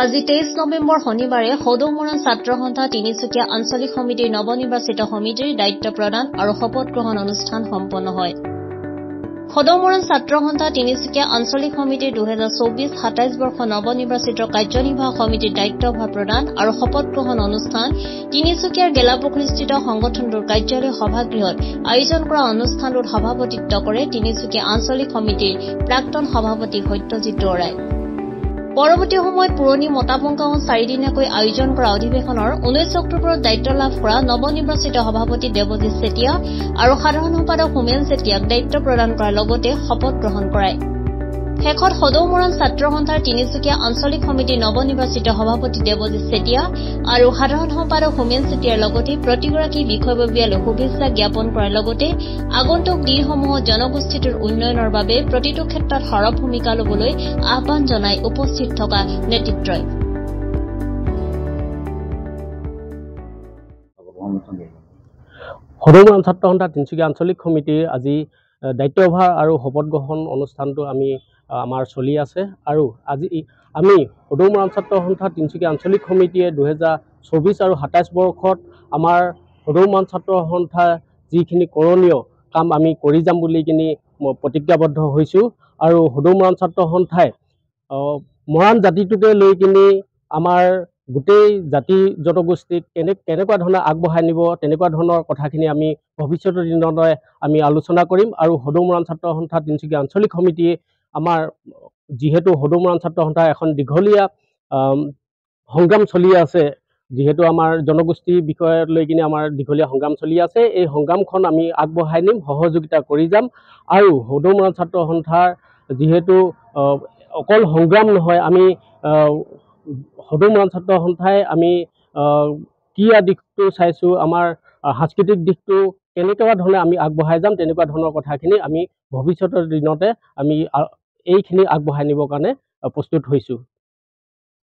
আজি 23 নৱেম্বৰ শনিবাৰে সদৌমৰাণ ছাত্ৰ সন্থা তিনিচুকীয়া আঞ্চলিক সমিতিৰ নৱনিৰ্বাচিত সমিতিৰ দায়িত্ব প্ৰদান আৰু শপত গ্ৰহণ অনুষ্ঠান সম্পন্ন হয়। সদৌমৰাণ ছাত্ৰ সন্থা তিনিচুকীয়া আঞ্চলিক সমিতিৰ 2024-27 বৰ্ষ নৱনিৰ্বাচিত কাৰ্যনিৰ্বাহক সমিতিৰ দায়িত্বভাৰ প্ৰদান আৰু শপত গ্ৰহণ অনুষ্ঠান তিনিচুকীয়াৰ গেলাপুখুৰীস্থিত সংগঠনটোৰ কাৰ্যালয় সভাগৃহত আয়োজন কৰা অনুষ্ঠানটোত সভাপতিত্ব কৰে তিনিচুকীয়া আঞ্চলিক সমিতিৰ প্ৰাক্তন সভাপতি সত্যজিৎ দুৱৰাই। পৰৱৰ্তী সময়ত পুৰণি মতাপং গাঁৱত 4 দিনীয়াকৈ আয়োজন কৰা অধিৱেশনৰ 19 অক্টোবৰত দায়িত্ব লাভ কৰা নৱনিৰ্বাচিত সভাপতি দেৱজিৎ চেতিয়া আৰু সাধাৰণ সম্পাদক হোমেন চেতিয়াক দায়িত্ব প্ৰদান কৰাৰ লগতে শপত গ্ৰহণ কৰায়। শেষত সদৌমৰাণ ছাত্ৰ সন্থাৰ তিনিচুকীয়া আঞ্চলিক সমিতিৰ নৱনিৰ্বাচিত সভাপতি দেৱজিৎ চেতিয়া আৰু সাধাৰণ সম্পাদক হোমেন চেতিয়াৰ লগতে প্ৰতিগৰাকী বিষয়ববীয়ালৈ শুভেচ্ছা জ্ঞাপন কৰাৰ লগতে আগন্তুক দিনসমূহত জনগোষ্ঠীটোৰ উন্নয়নৰ বাবে প্ৰতিটো ক্ষেত্ৰত সৰব ভূমিকা ল'বলৈ আহ্বান জনাই উপস্থিত থকা নেতৃত্বই। সদৌমৰাণ ছাত্ৰ সন্থা তিনিচুকীয়া আঞ্চলিক সমিতিৰ আজি দায়িত্বভাৰ আৰু শপত গ্ৰহণ অনুষ্ঠানটো আমাৰ চলি আছে আৰু আজি আমি সদৌমৰাণ ছাত্ৰ সন্থা তিনিচুকীয়া আঞ্চলিক সমিতিয়ে 2024 আৰু 27 বৰ্ষত আমাৰ সদৌমৰাণ ছাত্ৰ সন্থা যিখিনি কৰণীয় কাম আমি কৰি যাম বুলি কিনি প্ৰতিজ্ঞাবদ্ধ হৈছোঁ আৰু সদৌমৰাণ ছাত্ৰ সন্থাই মৰাণ জাতিটোকে লৈ কিনি আমাৰ গোটেই জাতি জনগোষ্ঠীক কেনেকুৱা ধৰণে আগবঢ়াই নিব তেনেকুৱা ধৰণৰ কথাখিনি আমি ভৱিষ্যতৰ দিনলৈ আমি আলোচনা কৰিম আৰু সদৌমৰাণ ছাত্ৰ সন্থা তিনিচুকীয়া আঞ্চলিক সমিতিয়ে আমাৰ যিহেতু সদৌমৰাণ ছাত্ৰ সন্থাৰ এখন দীঘলীয়া সংগ্ৰাম চলি আছে, যিহেতু আমাৰ জনগোষ্ঠীৰ বিষয়ক লৈ কিনে আমাৰ দীঘলীয়া সংগ্ৰাম চলি আছে, এই সংগ্ৰামখন আমি আগবঢ়াই নিম, সহযোগিতা কৰি যাম আৰু সদৌমৰাণ ছাত্ৰ সন্থাৰ যিহেতু অকল সংগ্ৰাম নহয়, আমি সদৌমৰাণ ছাত্ৰ সন্থাই আমি ক্ৰীড়া দিশটো চাইছোঁ, আমাৰ সাংস্কৃতিক দিশটো কেনেকুৱা ধৰণে আমি আগবঢ়াই যাম তেনেকুৱা ধৰণৰ কথাখিনি আমি ভৱিষ্যতৰ দিনতে আমি এইখিনি আগবঢ়াই নিবৰ কাৰণে প্ৰস্তুত হৈছোঁ।